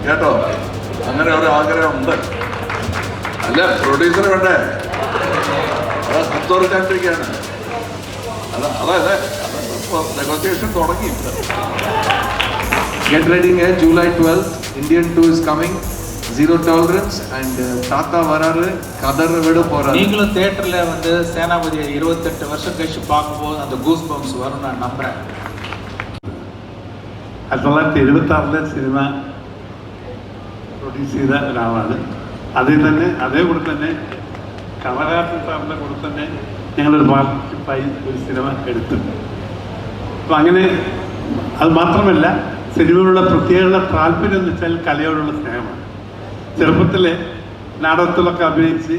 കേട്ടോ, അങ്ങനെ ഒരു ആഗ്രഹമുണ്ട്. അല്ല, പ്രൊഡ്യൂസർ വേണ്ടേ, അത് സംതോഷിക്കാണ്ടിരിക്കുകയാണ്. അതെ നെഗോസിയേഷൻ തുടങ്ങി. Get ready, July 12th, Indian 2 is coming. Zero tolerance and Tata வராரு, கதர் விட போறாரு. நீங்களும் தியேட்டர்ல வந்து சேனாபதியை 28 வருஷம் கழிச்சு பார்க்கும்போது அந்த கூஸ் பம்ப்ஸ் வரும் நான் நம்புறேன். 1976 സിനിമ പ്രൊഡ്യൂസ് ചെയ്ത ഒരാളാണ്. അതേകൂടെ തന്നെ കമലഹാസൻ സാറിൻ്റെ കൂടെ തന്നെ ഞങ്ങളൊരു പാർട്ട്ണർഷിപ്പായി ഒരു സിനിമ എടുത്തു. അപ്പം അങ്ങനെ അത് മാത്രമല്ല, സിനിമയിലുള്ള പ്രത്യേക താല്പര്യം എന്ന് വെച്ചാൽ കലയോടുള്ള സ്നേഹമാണ്. ചെറുപ്പത്തിലെ നാടകത്തിലൊക്കെ അഭിനയിച്ച്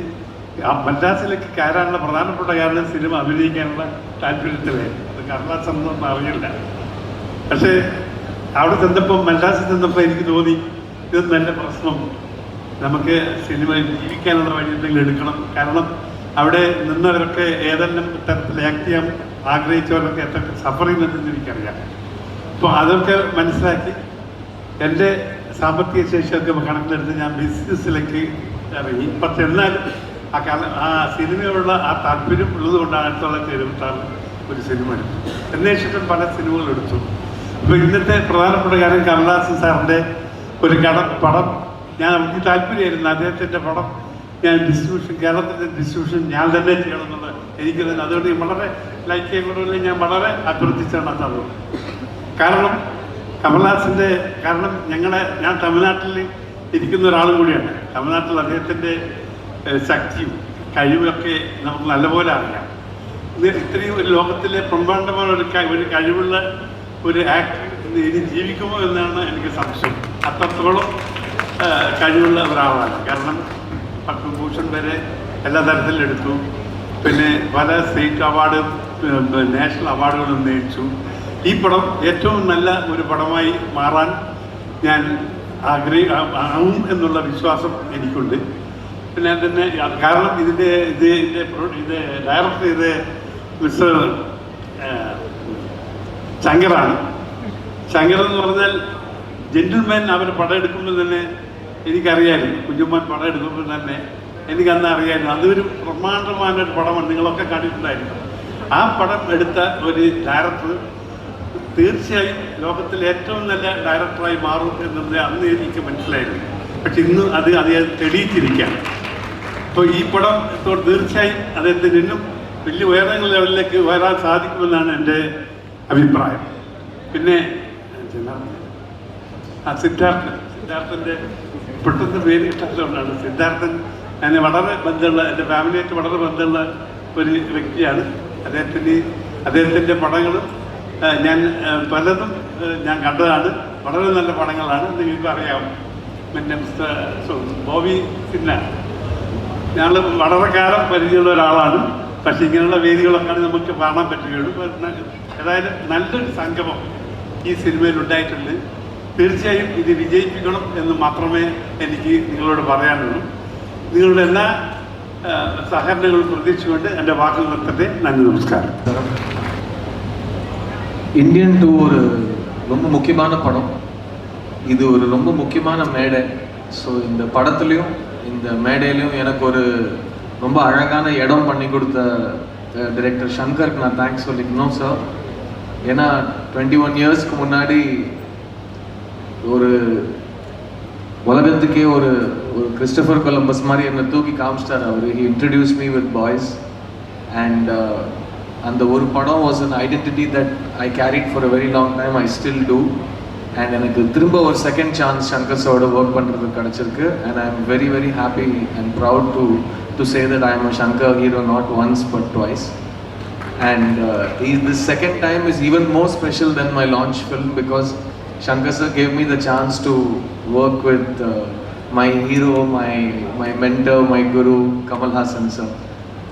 മദ്രാസിലേക്ക് കയറാനുള്ള പ്രധാനപ്പെട്ട കാരണം സിനിമ അഭിനയിക്കാനുള്ള താല്പര്യത്തിലായിരുന്നു. അത് കമലഹാസനൊന്നും അറിയില്ല. പക്ഷേ അവിടെ ചെന്നപ്പോൾ, മദ്രാസിൽ ചെന്നപ്പോൾ എനിക്ക് തോന്നി ഇത് നല്ല പ്രശ്നം, നമുക്ക് സിനിമ ജീവിക്കാനുള്ള വഴി എന്തെങ്കിലും എടുക്കണം. കാരണം അവിടെ നിന്നവരൊക്കെ ഏതെല്ലാം തരത്തിൽ ആക്ട് ചെയ്യാൻ ആഗ്രഹിച്ചവരൊക്കെ എത്ര സഫർ ചെയ്യുന്നതെന്ന് എനിക്കറിയാം. അപ്പോൾ അതൊക്കെ മനസ്സിലാക്കി എൻ്റെ സാമ്പത്തിക ശേഷിയൊക്കെ കണക്കിലെടുത്ത് ഞാൻ ബിസിനസ്സിലേക്ക് ഇറങ്ങി. പക്ഷെ എന്നാലും ആ സിനിമയോടുള്ള ആ താല്പര്യം ഉള്ളതുകൊണ്ടാണ് 1976 ഒരു സിനിമ എടുത്തു. എന്നേഷിട്ടും പല സിനിമകൾ എടുത്തു. അപ്പോൾ ഇന്നത്തെ പ്രധാനപ്പെട്ട കാര്യം കമലഹാസൻ സാറിൻ്റെ ഒരു പടം എനിക്ക് താല്പര്യമായിരുന്നു. അദ്ദേഹത്തിൻ്റെ പടം ഞാൻ കേരളത്തിൻ്റെ ഡിസ്ട്രിബ്യൂഷൻ ഞാൻ തന്നെ ചെയ്യണമെന്നുള്ളത് എനിക്ക് തന്നെ. അതുകൊണ്ട് വളരെ ലൈക്ക് ചെയ്യുന്നതിൽ ഞാൻ വളരെ അഭ്യർത്ഥിച്ചാണ് അത്. കാരണം കമലഹാസൻ്റെ ഞാൻ തമിഴ്നാട്ടിൽ ഇരിക്കുന്ന ഒരാളും കൂടിയാണ്. തമിഴ്നാട്ടിൽ അദ്ദേഹത്തിൻ്റെ ശക്തിയും കഴിവൊക്കെ നമുക്ക് നല്ലപോലെ അറിയാം. ഇത്രയും ഒരു ലോകത്തിലെ ബ്രഹ്മാണ്ഡമായ ഒരു കഴിവുള്ള ഒരു ആക്ടർ ഇനി ജീവിക്കുമോ എന്നാണ് എനിക്ക് സംശയം. അത്രത്തോളം കഴിവുള്ള ഒരാളാണ്. കാരണം പത്മഭൂഷൺ വരെ എല്ലാ തരത്തിലും എടുത്തു. പിന്നെ പല സ്റ്റേറ്റ് അവാർഡും നാഷണൽ അവാർഡുകളും നേടിച്ചു. ഈ പടം ഏറ്റവും നല്ല ഒരു പടമായി മാറാൻ ഞാൻ ആവും എന്നുള്ള വിശ്വാസം എനിക്കുണ്ട്. പിന്നെ തന്നെ കാരണം ഇതിൻ്റെ ഡയറക്ടർ ചെയ്ത് മിസ്റ്റർ ശങ്കറാണ്. ശങ്കർ എന്ന് പറഞ്ഞാൽ ജെന്റിൽമാൻ അവർ പടം എടുക്കുമ്പോൾ തന്നെ എനിക്കറിയാമായിരുന്നു. കുഞ്ഞുമ്മൻ പടം എടുക്കുമ്പോൾ തന്നെ എനിക്കന്ന് അറിയാമായിരുന്നു. അതൊരു ബ്രഹ്മാണ്ഡമായ ഒരു പടമാണ്, നിങ്ങളൊക്കെ കണ്ടിട്ടുണ്ടായിരുന്നു. ആ പടം എടുത്ത ഒരു ഡയറക്ടർ തീർച്ചയായും ലോകത്തിലെ ഏറ്റവും നല്ല ഡയറക്ടറായി മാറും എന്നത് അന്ന് എനിക്ക് മനസ്സിലായിരുന്നു. പക്ഷെ ഇന്ന് അത് തെളിയിച്ചിരിക്കുകയാണ്. അപ്പോൾ ഈ പടം തീർച്ചയായും അദ്ദേഹത്തിന് ഇന്നും വലിയ ഉയർന്ന ലെവലിലേക്ക് വരാൻ സാധിക്കുമെന്നാണ് എൻ്റെ അഭിപ്രായം. പിന്നെ സിദ്ധാർത്ഥൻ്റെ പെട്ടെന്ന് പേര് കിട്ടാത്തതുകൊണ്ടാണ്. സിദ്ധാർത്ഥൻ എന്നെ വളരെ ബന്ധമുള്ള, എൻ്റെ ഫാമിലിയായിട്ട് വളരെ ബന്ധമുള്ള ഒരു വ്യക്തിയാണ്. അദ്ദേഹത്തിൻ്റെ പടങ്ങളും ഞാൻ പലതും ഞാൻ കണ്ടതാണ്. വളരെ നല്ല പടങ്ങളാണ്, നിങ്ങൾക്ക് അറിയാം. പിന്നെ ബോബി സിന്ന ഞങ്ങൾ വളരെ കാലം പരിചയമുള്ള ഒരാളാണ്. പക്ഷേ ഇങ്ങനെയുള്ള വേദികളൊക്കെ നമുക്ക് കാണാൻ പറ്റുകയുള്ളൂ. ഏതായാലും നല്ലൊരു സംഗമം ഈ സിനിമയിൽ ഉണ്ടായിട്ടുണ്ട്. തീർച്ചയായും ഇത് വിജയിപ്പിക്കണം എന്ന് മാത്രമേ എനിക്ക് നിങ്ങളോട് പറയാനുള്ളൂ. നിങ്ങളുടെ എല്ലാ സഹകരണങ്ങളും പ്രതീക്ഷിച്ചുകൊണ്ട് എൻ്റെ വാക്കുകൾ നിർത്തട്ടെ. നന്ദി, നമസ്കാരം. இந்தியன் 2 ஒரு ரொம்ப முக்கியமான படம். இது ஒரு ரொம்ப முக்கியமான மேடை. ஸோ இந்த படத்துலையும் இந்த மேடையிலையும் எனக்கு ஒரு ரொம்ப அழகான இடம் பண்ணி கொடுத்த டைரக்டர் சங்கருக்கு நான் தேங்க்ஸ் சொல்லிக்கணும் சார். ஏன்னா 21 இயர்ஸ்க்கு முன்னாடி ஒரு உலகத்துக்கே ஒரு கிறிஸ்டோபர் கொலம்பஸ் மாதிரி என்னை தூக்கி காமிச்சிட்டார் அவர். He introduce me with Boys and அந்த ஒரு படம் was an identity that I carried for a very long time. I still do. And எனக்கு திரும்ப ஒரு செகண்ட் சான்ஸ் சங்கர் சாரோட ஒர்க் பண்ணுறதுக்கு கிடச்சிருக்கு. And I am very very happy and proud to say that I am a Shankar hero, not once but twice. And this second time is even more special than my launch film because Shankar sir gave me the chance to work with my hero, my mentor, my guru, Kamal Hassan sir.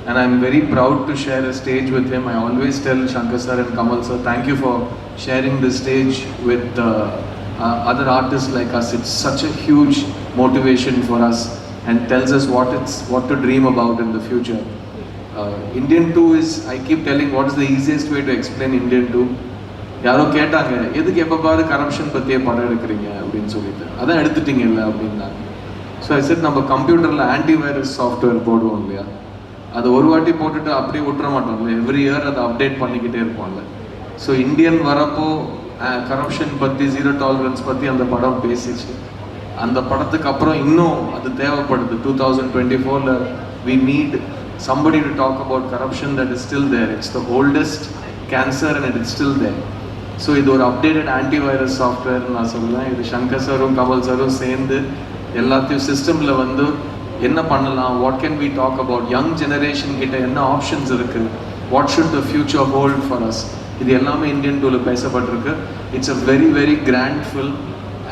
And I'm very proud to share a stage with him. I always tell Shankar sir and Kamal sir, thank you for sharing this stage with other artists like us. It's such a huge motivation for us and tells us what to dream about in the future. Indian 2 is, I keep telling what is the easiest way to explain Indian 2. யாரோ கேட்டாங்க எதுக்கு எப்போ பாரு corruption பற்றியே படம் எடுக்கிறீங்க அப்படின்னு சொல்லிட்டு, அதான் எடுத்துட்டீங்கல்ல அப்படின்னாங்க. ஸோ ஐ செட் நம்ம கம்ப்யூட்டரில் ஆன்டிவைரஸ் சாஃப்ட்வேர் போடுவோம் இல்லையா, அது ஒரு வாட்டி போட்டுட்டு அப்படியே விட்டுற மாட்டோம்ல, எவ்ரி இயர் அதை அப்டேட் பண்ணிக்கிட்டே இருப்போம்ல. ஸோ இந்தியன் வரப்போ கரப்ஷன் பற்றி, ஜீரோ டாலரன்ஸ் பற்றி அந்த படம் பேசிச்சு. அந்த படத்துக்கு அப்புறம் இன்னும் அது தேவைப்படுது. 2024 we need somebody to talk about corruption that is still there. It's the oldest cancer and it is still there. So இது ஒரு அப்டேட்டட் ஆன்டிவைரஸ் சாஃப்ட்வேர்னு நான் சொல்லுவேன். இது சங்கர் சாரும் கமல் சாரும் சேர்ந்து எல்லாத்தையும் சிஸ்டமில் வந்து என்ன பண்ணலாம், what can we talk about, young generation கிட்ட என்ன ஆப்ஷன்ஸ் இருக்குது, what should the future hold for us, இது எல்லாமே இந்தியன் டூவில் பேசப்பட்டிருக்கு. It's a very very grand film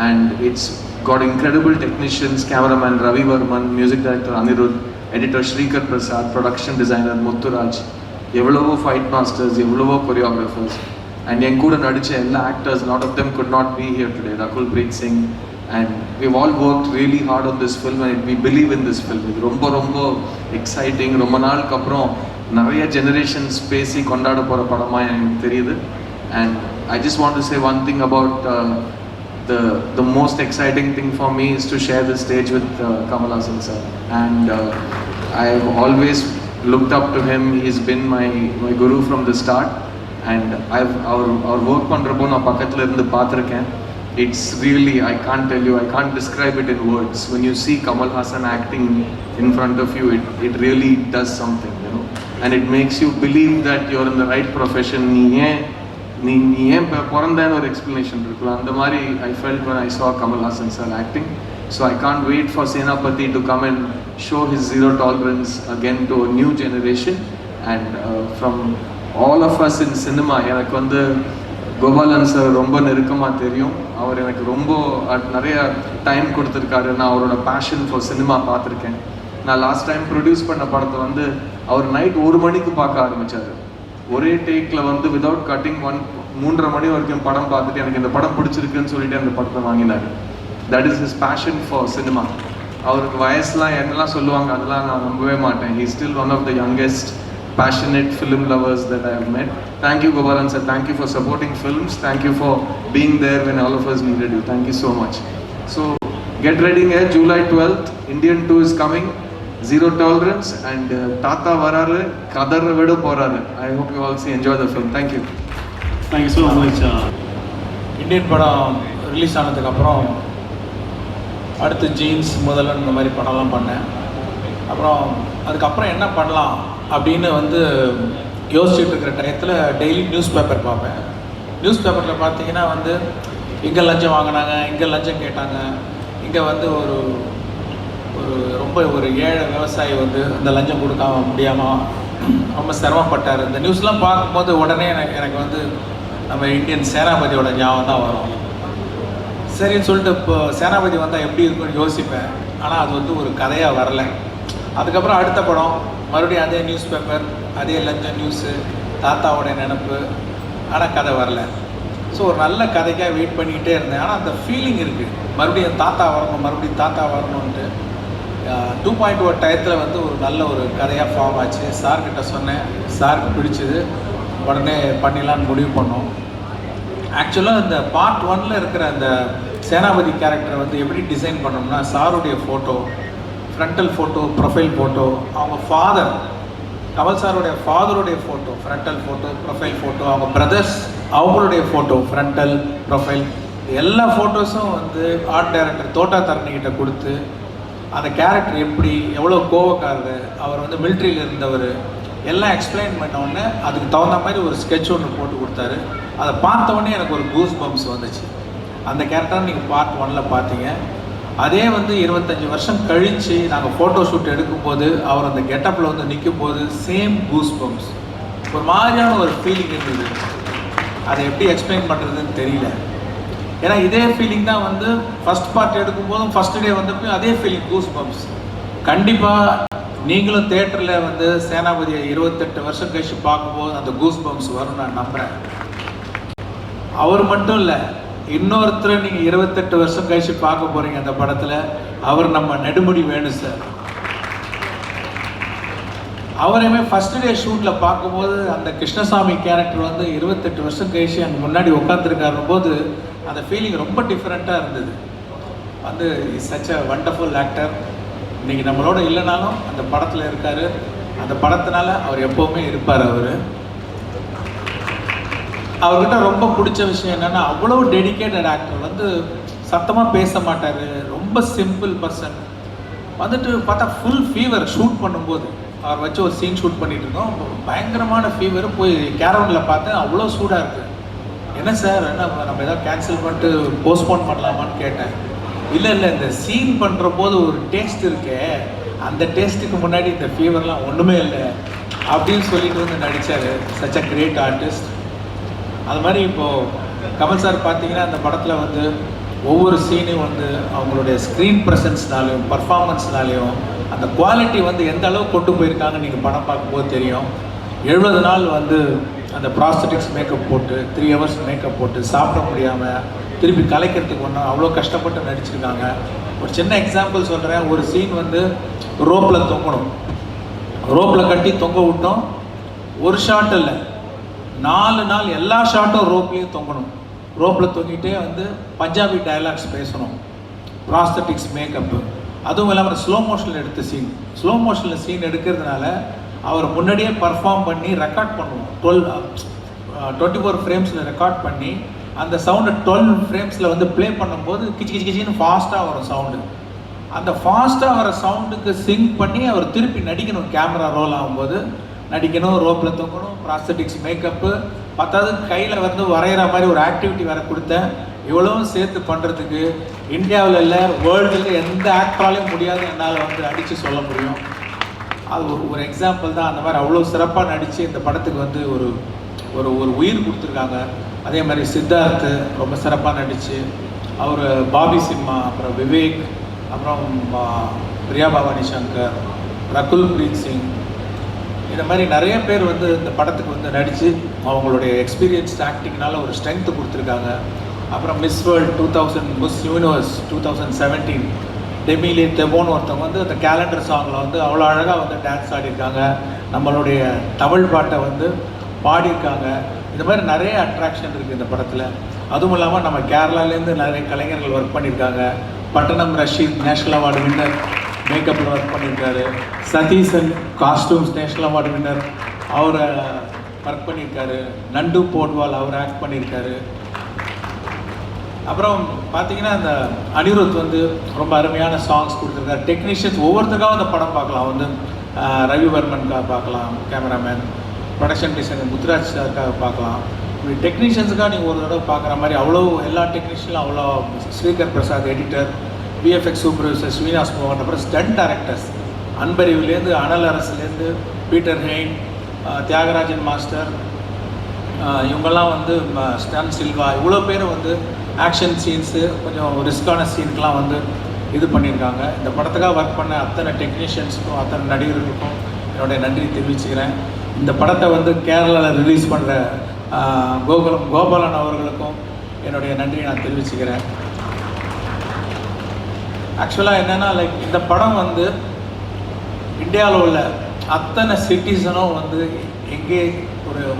and it's got incredible technicians, cameraman Ravi Varman, music director Anirudh, editor Sreekar Prasad, production designer Muthuraj, எவ்வளவோ fight masters, எவ்வளவோ choreographers, and என் கூட நடித்த எல்லா actors, lot of them could not be here today, Rakul breath Singh, and we've all worked really hard on this film and we believe in this film. இது ரொம்ப ரொம்ப exciting. ரொம்ப நாளுக்கு அப்புறம் நிறைய ஜெனரேஷன்ஸ் பேசி கொண்டாட போகிற படமாக எனக்கு தெரியுது. and I just want to say one thing about the most exciting thing for me is to share the stage with Kamal Haasan sir, and I've always looked up to him. He's been my guru from the start, and our work பண்றப்போ நான் பக்கத்துல இருந்து பார்த்துருக்கேன். It's really, I can't tell you, I can't describe it in words. When you see Kamal Haasan acting in front of you, it really does something, you know, and it makes you believe that you're in the right profession. நீ ஏன் பிறந்தேன்னு ஒரு explanation இருக்குல்ல, அந்த மாதிரி I felt when I saw Kamal Haasan sir acting. So I can't wait for Senapati to come and show his zero tolerance again to a new generation. And from all of us in cinema, எனக்கு வந்து Gopalan sir ரொம்ப நெருக்கமாக தெரியும். அவர் எனக்கு ரொம்ப நிறைய time கொடுத்துருக்காரு. நான் அவரோட பேஷன் ஃபார் சினிமா பார்த்துருக்கேன். நான் லாஸ்ட் டைம் ப்ரொடியூஸ் பண்ண படத்தை வந்து அவர் நைட் 1 மணிக்கு பார்க்க ஆரம்பித்தார். ஒரே டேக்கில் வந்து விதவுட் கட்டிங் 3:30 மணி வரைக்கும் படம் பார்த்துட்டு எனக்கு இந்த படம் பிடிச்சிருக்குன்னு சொல்லிட்டு அந்த படத்தை வாங்கினார். That is his passion for cinema. அவருக்கு வயசுலாம் என்னெல்லாம் சொல்லுவாங்க அதெல்லாம் நான் நம்பவே மாட்டேன். He still one of the youngest passionate film lovers that I have met. Thank you Gopalan sir, thank you for supporting films, thank you for being there when all of us needed you. Thank you so much. So get ready here, July 12th Indian 2 is coming, zero tolerance, and Tata vararu kadara vedu poraru. I hope you all see enjoy the film. Thank you so much. Indian படம் release ஆனதுக்கு அப்புறம் அடுத்து jeans முதல்ல இந்த மாதிரி படம்லாம் பண்ணேன். அப்புறம் அதுக்கப்புறம் என்ன பண்ணலாம் அப்படின்னு வந்து யோசிச்சுட்டு இருக்கிற டயத்தில் டெய்லி நியூஸ் பேப்பர் பார்ப்பேன். நியூஸ் பேப்பரில் பார்த்தீங்கன்னா வந்து இங்கே லஞ்சம் வாங்கினாங்க, இங்கே லஞ்சம் கேட்டாங்க, இங்கே வந்து ஒரு ரொம்ப ஒரு ஏழை விவசாயி வந்து இந்த லஞ்சம் கொடுக்காம முடியாமல் ரொம்ப சிரமப்பட்டார். இந்த நியூஸ்லாம் பார்க்கும்போது உடனே எனக்கு வந்து நம்ம இந்தியன் சேனாபதியோட ஞாபகம் தான் வரும். சரின்னு சொல்லிட்டு இப்போ சேனாபதி வந்தால் எப்படி இருக்குன்னு யோசிப்பேன். ஆனால் அது வந்து ஒரு கதையாக வரலை. அதுக்கப்புறம் அடுத்த படம் மறுபடியும் அதே நியூஸ் பேப்பர், அதே லஞ்சம் நியூஸு, தாத்தாவோட நினப்பு, ஆனால் கதை வரல. ஸோ ஒரு நல்ல கதைக்காக வெயிட் பண்ணிக்கிட்டே இருந்தேன். ஆனால் அந்த ஃபீலிங் இருக்குது, மறுபடியும் தாத்தா வரணும்ன்ட்டு. 2.1 டயத்தில் வந்து ஒரு நல்ல ஒரு கதையாக ஃபார்ம் ஆச்சு. சார்கிட்ட சொன்னேன், சாருக்கு பிடிச்சிது, உடனே பண்ணிடலான்னு முடிவு பண்ணோம். ஆக்சுவலாக இந்த பார்ட் 1ல் இருக்கிற அந்த சேனாபதி கேரக்டரை வந்து எப்படி டிசைன் பண்ணோம்னா, சாருடைய photo, frontal photo, profile photo, அவங்க ஃபாதர் கமல் சாருடைய ஃபாதருடைய photo, frontal photo, profile photo, அவங்க பிரதர்ஸ் அவங்களுடைய ஃபோட்டோ, ஃப்ரண்டல், ப்ரொஃபைல், எல்லா ஃபோட்டோஸும் வந்து ஆர்ட் டைரக்டர் தோட்டா தரணிக்கிட்ட கொடுத்து அந்த கேரக்டர் எப்படி, எவ்வளோ கோவக்காரரு, அவர் வந்து மிலிட்ரியில் இருந்தவர், எல்லாம் எக்ஸ்பிளைன் பண்ணோடனே அதுக்கு தகுந்த மாதிரி ஒரு ஸ்கெட்ச் ஒன்று போட்டு கொடுத்தாரு. அதை பார்த்தோடனே எனக்கு ஒரு கூஸ் பம்ப்ஸ் வந்துச்சு. அந்த கேரக்டர் நீங்கள் பார்ட் 1ல் பார்த்தீங்க. அதே வந்து 25 வருஷம் கழித்து நாங்கள் ஃபோட்டோ ஷூட் எடுக்கும்போது அவர் அந்த கெட்டப்பில் வந்து நிற்கும் போது சேம் கூஸ் பம்ப்ஸ், ஒரு மாதிரியான ஒரு ஃபீலிங் இருந்தது. அதை எப்படி எக்ஸ்பிளைன் பண்ணுறதுன்னு தெரியல. ஏன்னா இதே ஃபீலிங் தான் வந்து ஃபஸ்ட் பார்ட் எடுக்கும்போதும் ஃபஸ்ட் டே வந்தப்போ அதே ஃபீலிங், கூஸ் பம்ப்ஸ். கண்டிப்பாக நீங்களும் தேட்டரில் வந்து சேனாபதியை 28 வருஷம் கழிச்சு பார்க்கும்போது அந்த கூஸ் பம்ப்ஸ் வரும் நான் நம்புகிறேன். அவர் மட்டும் இல்லை, இன்னொருத்தரை நீங்கள் 28 வருஷம் கழிச்சு பார்க்க போகிறீங்க அந்த படத்தில். அவர் நம்ம நெடுமுடி வேணு சார். அவரையுமே ஃபஸ்ட் டே ஷூட்டில் பார்க்கும்போது அந்த கிருஷ்ணசாமி கேரக்டர் வந்து 28 வருஷம் கழிச்சு அங்கே முன்னாடி உட்காந்துருக்காரும் போது அந்த ஃபீலிங் ரொம்ப டிஃப்ரெண்ட்டாக இருந்தது. வந்து is such a wonderful actor. இன்றைக்கி நம்மளோட இல்லைனாலும் அந்த படத்தில் இருக்கார். அந்த படத்தினால அவர் எப்போவுமே இருப்பார். அவர்கிட்ட ரொம்ப பிடிச்ச விஷயம் என்னென்னா அவ்வளோ டெடிக்கேட்டட் ஆக்டர். வந்து சத்தமாக பேச மாட்டார், ரொம்ப சிம்பிள் பர்சன். வந்துட்டு பார்த்தா ஃபுல் ஃபீவர் ஷூட் பண்ணும்போது அவர் வச்சு ஒரு சீன் ஷூட் பண்ணிட்டு இருக்கோம். பயங்கரமான ஃபீவர். போய் கேரவனில் பார்த்தேன், அவ்வளோ சூடாக இருக்குது. என்ன சார், என்ன நம்ம ஏதாவது கேன்சல் பண்ணிட்டு போஸ்ட்போன் பண்ணலாமான்னு கேட்டேன். இல்லை இந்த சீன் பண்ணுற போது ஒரு டேஸ்ட் இருக்கே, அந்த டேஸ்ட்டுக்கு முன்னாடி இந்த ஃபீவர்லாம் ஒன்றுமே இல்லை அப்படின்னு சொல்லிட்டு வந்து நடித்தார். Such a great artist. அது மாதிரி இப்போது கமல் சார் பார்த்தீங்கன்னா அந்த படத்தில் வந்து ஒவ்வொரு சீனையும் வந்து அவங்களுடைய ஸ்க்ரீன் ப்ரெசன்ஸ்னாலையும் பர்ஃபார்மன்ஸ்னாலையும் அந்த குவாலிட்டி வந்து எந்த அளவுக்கு கொண்டு போயிருக்காங்க நீங்கள் படம் பார்க்கும்போது தெரியும். 70 நாள் வந்து அந்த ப்ராஸ்தட்டிக்ஸ் மேக்கப் போட்டு 3 hours மேக்கப் போட்டு சாப்பிட முடியாமல் திருப்பி கலைக்கிறதுக்கு ஒன்றும் அவ்வளோ கஷ்டப்பட்டு நடிச்சிருக்காங்க. ஒரு சின்ன எக்ஸாம்பிள் சொல்கிறேன். ஒரு சீன் வந்து ரோப்பில் தொங்கணும், ரோப்பில் கட்டி தொங்க விட்டோம். ஒரு ஷாட் இல்லை, 4 நாள் எல்லா ஷாட்டும் ரோப்லேயும் தொங்கணும். ரோப்பில் தொங்கிட்டே வந்து பஞ்சாபி டயலாக்ஸ் பேசணும், ப்ராஸ்தட்டிக்ஸ் மேக்கப்பு. அதுவும் இல்லாமல் ஸ்லோ மோஷனில் எடுத்த சீன். ஸ்லோ மோஷனில் சீன் எடுக்கிறதுனால அவர் முன்னாடியே பர்ஃபார்ம் பண்ணி ரெக்கார்ட் பண்ணுவோம். 24 ஃப்ரேம்ஸில் ரெக்கார்ட் பண்ணி அந்த சவுண்டை 12 ஃப்ரேம்ஸில் வந்து ப்ளே பண்ணும்போது கிச்சி கிச்சி கிச்சின்னு ஃபாஸ்ட்டாக வரும் சவுண்டு. அந்த ஃபாஸ்ட்டாக வர சவுண்டுக்கு சிங்க் பண்ணி அவர் திருப்பி நடிக்கணும். கேமரா ரோல் ஆகும்போது நடிக்கணும், ரோப்பில் தொங்கணும், ப்ராஸ்தட்டிக்ஸ் மேக்கப்பு. பத்தாவது கையில் வந்து வரைகிற மாதிரி ஒரு ஆக்டிவிட்டி வேறு கொடுத்தேன். இவ்வளவும் சேர்த்து பண்ணுறதுக்கு இந்தியாவில் இல்லை, வேர்ல்டில் எந்த ஆக்டராலையும் முடியாது என்னால் வந்து அடித்து சொல்ல முடியும். அது ஒரு எக்ஸாம்பிள் தான். அந்த மாதிரி அவ்வளோ சிறப்பாக நடித்து இந்த படத்துக்கு வந்து ஒரு ஒரு ஒரு உயிர் கொடுத்துருக்காங்க. அதே மாதிரி சித்தார்த்து ரொம்ப சிறப்பாக நடித்து அவர், பாபி சிம்மா, அப்புறம் விவேக், அப்புறம் பிரியா பவானி சங்கர், ரகுல் பிரீத் சிங், இந்த மாதிரி நிறைய பேர் வந்து இந்த படத்துக்கு வந்து நடித்து அவங்களுடைய எக்ஸ்பீரியன்ஸ்ட் ஆக்டிங்னால ஒரு ஸ்ட்ரென்த்து கொடுத்துருக்காங்க. அப்புறம் மிஸ் வேர்ல்டு 2000, மிஸ் யூனிவர்ஸ் 2017 டெமிலே தெபோன்னு ஒருத்தவங்க வந்து அந்த கேலண்டர் சாங்கில் வந்து அவ்வளோ அழகாக வந்து டான்ஸ் ஆடிருக்காங்க. நம்மளுடைய தமிழ் பாட்டை வந்து பாடியிருக்காங்க. இந்த மாதிரி நிறைய அட்ராக்ஷன் இருக்குது இந்த படத்தில். அதுவும் இல்லாமல் நம்ம கேரளாலேருந்து நிறைய கலைஞர்கள் ஒர்க் பண்ணியிருக்காங்க. Pattanam Rasheed national award winner மேக்கப்பில் ஒர்க் பண்ணியிருக்காரு. Satheesan costumes national award winner, அவரை ஒர்க் பண்ணியிருக்காரு. நண்டு போட்வால் அவர் ஆக்ட் பண்ணியிருக்காரு. அப்புறம் பார்த்தீங்கன்னா அந்த அனிருத் வந்து ரொம்ப அருமையான சாங்ஸ் கொடுத்துருக்காரு. டெக்னீஷியன்ஸ் ஒவ்வொருத்தருக்காகவும் அந்த படம் பார்க்கலாம். வந்து ரவிவர்மனுக்காக பார்க்கலாம், கேமராமேன், ப்ரொடக்ஷன் டிசைனர் முத்துராஜ் சாருக்காக பார்க்கலாம். இப்படி டெக்னீஷியன்ஸுக்காக நீங்கள் ஒரு தடவை பார்க்குற மாதிரி அவ்வளோ எல்லா டெக்னீஷியனும் அவ்வளோ, Srikar Prasad editor, VFX supervisor Srinivas மோகன், அப்புறம் ஸ்டண்ட் டைரக்டர்ஸ் அன்பறிவுலேருந்து அனல் அரசுலேருந்து பீட்டர் ஹெயின், தியாகராஜன் மாஸ்டர், இவங்கெல்லாம் வந்து ஸ்டன் சில்வா, இவ்வளோ பேர் வந்து ஆக்ஷன் சீன்ஸு கொஞ்சம் ரிஸ்கான சீனுக்கெலாம் வந்து இது பண்ணியிருக்காங்க. இந்த படத்துக்காக ஒர்க் பண்ண அத்தனை டெக்னீஷியன்ஸுக்கும் அத்தனை நடிகர்களுக்கும் என்னுடைய நன்றி தெரிவிச்சுக்கிறேன். இந்த படத்தை வந்து கேரளாவில் ரிலீஸ் பண்ணுற கோபாலன் அவர்களுக்கும் என்னுடைய நன்றியை நான் தெரிவிச்சுக்கிறேன். ஆக்சுவலாக என்னென்னா இந்த படம் வந்து இந்தியாவில் உள்ள அத்தனை சிட்டிசனும் வந்து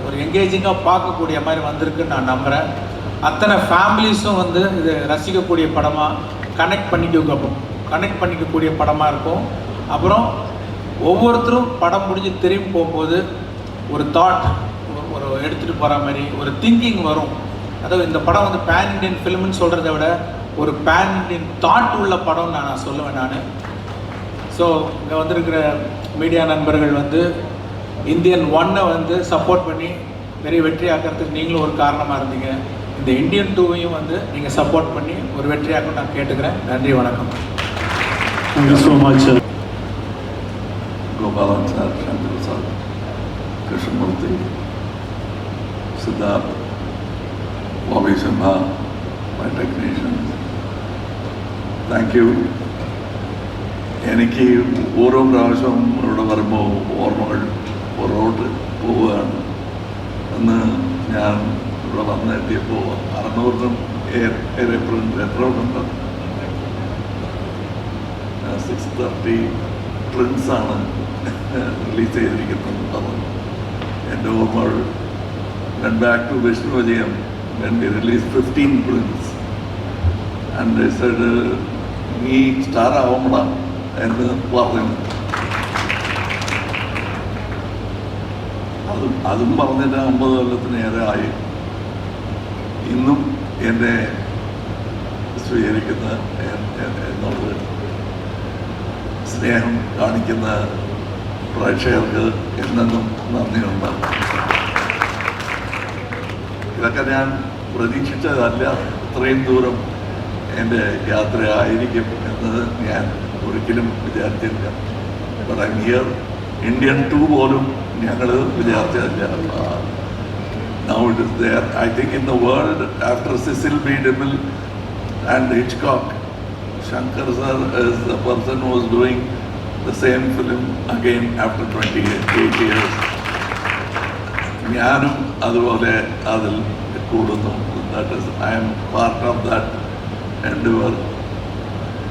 ஒரு எங்கேஜிங்காக பார்க்கக்கூடிய மாதிரி வந்திருக்குன்னு நான் நம்புகிறேன். அத்தனை ஃபேமிலிஸும் வந்து இது ரசிக்கக்கூடிய படமாக கனெக்ட் பண்ணிக்கக்கூடிய படமாக இருக்கும். அப்புறம் ஒவ்வொருத்தரும் படம் முடிஞ்சு திரும்பி போகும்போது ஒரு தாட் ஒரு எடுத்துகிட்டு போகிற மாதிரி ஒரு திங்கிங் வரும். அதாவது இந்த படம் வந்து பேன் இண்டியன் ஃபிலிம்னு சொல்கிறத விட ஒரு பேன் இண்டியன் தாட் உள்ள படம்னு நான் சொல்லுவேன் நான். ஸோ இங்கே வந்திருக்கிற மீடியா நண்பர்கள் வந்து இந்தியன் 1 வந்து சப்போர்ட் பண்ணி பெரிய வெற்றி ஆக்கிறதுக்கு நீங்களும் ஒரு காரணமாக இருந்தீங்க. இந்த இந்தியன் 2வையும் வந்து நீங்கள் சப்போர்ட் பண்ணி ஒரு வெற்றியாக்க நான் கேட்டுக்கிறேன். நன்றி, வணக்கம். Thank you so much. Gopalan sir, Shankar sir, Krishnamurthy, Siddharth, Bobby Simha, my technicians, thank you. എനിക്ക് ഓരോ പ്രാവശ്യവും ഇവിടെ വരുമ്പോൾ ഓർമ്മകൾ പുറകോട്ട് പോവുകയാണ്. അന്ന് ഞാൻ ഇവിടെ വന്നെത്തിയപ്പോൾ 600-നും ഏറെ എത്രയുണ്ട് 6:30 പ്രിൻസാണ് റിലീസ് ചെയ്തിരിക്കുന്നത് പറഞ്ഞു. എൻ്റെ ഓർമ്മകൾ went back to Vishnu Vijayam when we released 15 prints. And they said, നീ സ്റ്റാർ ആവണ്ട എന്ന് പറഞ്ഞു. അതും പറഞ്ഞിട്ട് 50 കൊല്ലത്തിനേറെ ആയി. ഇന്നും എന്നെ സ്വീകരിക്കുന്ന എന്നോട് സ്നേഹം കാണിക്കുന്ന പ്രേക്ഷകർക്ക് എന്നെന്നും നന്ദിയുണ്ട്. ഇതൊക്കെ ഞാൻ പ്രതീക്ഷിച്ചതല്ല, ഇത്രയും ദൂരം എൻ്റെ യാത്രയായിരിക്കും എന്ന് ഞാൻ ഒരിക്കലും വിചാരിച്ചില്ല. But I am here. Indian 2 പോലും ഞങ്ങൾ വിചാരിച്ചതല്ല. Now it is there. I think in the world, after Cecil B. DeMille and Hitchcock, Shankar sir is the person who is doing the same film again after 28 years. ഞാനും അതുപോലെ അതിൽ കൂടുന്നു. That is I M part of that endeavour.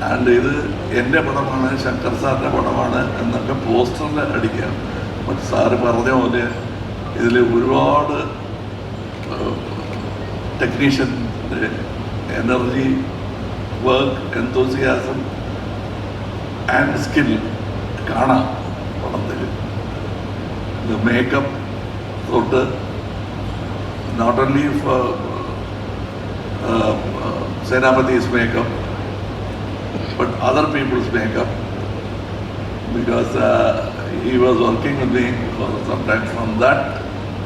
And ഇത് എൻ്റെ പടമാണ്, ശങ്കർ സാറിൻ്റെ പടമാണ് എന്നൊക്കെ പോസ്റ്ററിൽ അടിക്കാം. ബട്ട് സാറ് പറഞ്ഞ പോലെ ഇതിൽ ഒരുപാട് ടെക്നീഷ്യൻ്റെ energy, work, enthusiasm and skill കാണാം പടത്തിൽ. ഇത് മേക്കപ്പ് തൊട്ട് not only for Senapati's makeup, but other people's makeup, because he was working with me for some time. From that,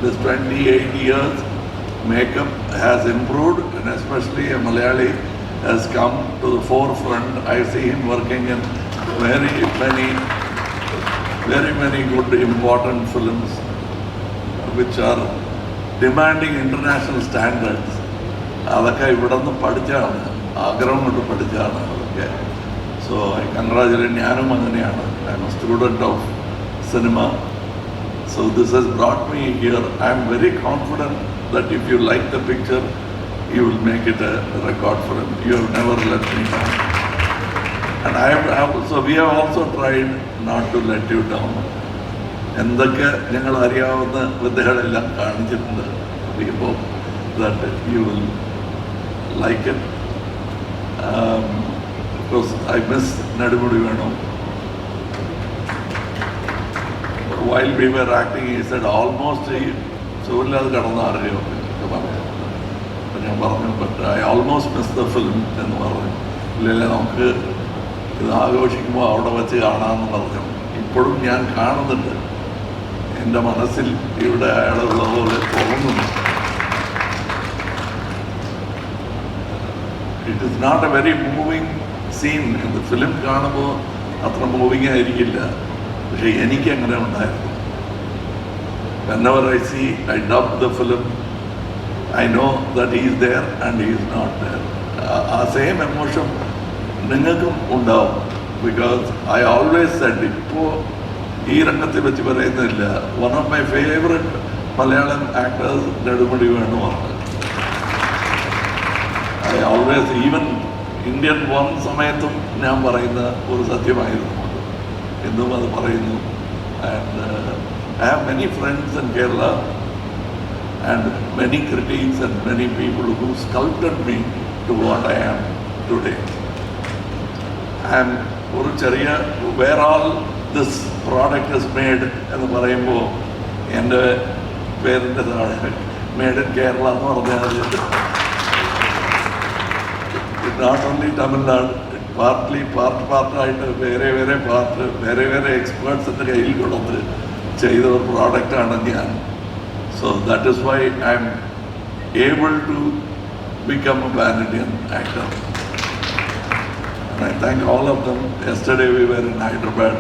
this 28 years, makeup has improved, and especially a Malayali has come to the forefront. I see him working in very many good important films which are demanding international standards. അതൊക്കെ ഇവിടെ നിന്ന് പഠിച്ചാണ്, ആഗ്രഹം കൊണ്ട് പഠിച്ചാണ് അതൊക്കെ. So I congratulate. ഞാനും അങ്ങനെയാണ്. I am a student of cinema. So this has brought me here. I am very confident that if you like the picture you will make it a record film. You have never let me down. And so we have also tried not to let you down. എന്തൊക്കെ ഞങ്ങൾ അറിയാവുന്ന വിദ്യകളെല്ലാം കാണിച്ചിട്ടുണ്ട്. We hope that you will like it. Because I miss Nadumudi Venu. While we were acting, he said almost Suvilladu Kadana Ariyo. But I almost missed the film എന്ന് പറഞ്ഞു. ഇല്ലെങ്കിൽ നമുക്ക് ഇത് ആഘോഷിക്കുമ്പോൾ അവിടെ വെച്ച് കാണാമെന്ന് പറഞ്ഞു. ഇപ്പോഴും ഞാൻ കാണുന്നുണ്ട്. എൻ്റെ മനസ്സിൽ ഇവിടെ അയാളുള്ളതുപോലെ തോന്നുന്നു. It is not a very moving scene. ഇത് ഫിലിം കാണുമ്പോൾ അത്ര മൂവിങ് ആയിരിക്കില്ല, പക്ഷെ എനിക്ക് അങ്ങനെ ഉണ്ടായിരുന്നു. whenever I see, I dub the film, I know that he is there and he is not there. ആ സെയിം എമോഷൻ നിങ്ങൾക്കും ഉണ്ടാവും. ബിക്കോസ് ഐ ഓൾവേസ് സെഡ്, ഇപ്പോൾ ഈ രംഗത്തെ വെച്ച് പറയുന്നില്ല, one of my favourite Malayalam actors Nedumudi വേണുവാണ്. I always, even Indian one സമയത്തും ഞാൻ പറയുന്ന ഒരു സത്യമായിരുന്നു, എന്നും അത് പറയുന്നു. And I have many friends in Kerala and many critics and many people who sculpted me to what I am today. I am ഒരു ചെറിയ where all this product is made എന്ന് പറയുമ്പോൾ എൻ്റെ പേരിൻ്റെ താഴെ മേഡ് ഇൻ കേരള എന്ന് പറഞ്ഞാൽ not only Tamil Nadu, partly പാർട്ടായിട്ട് വേറെ വേറെ എക്സ്പേർട്സിൻ്റെ കയ്യിൽ കൊടുത്ത് ചെയ്ത ഒരു പ്രോഡക്റ്റാണ് ഞാൻ. So that is why I am able to become a pan Indian actor. And I thank all of them. Yesterday we were in Hyderabad,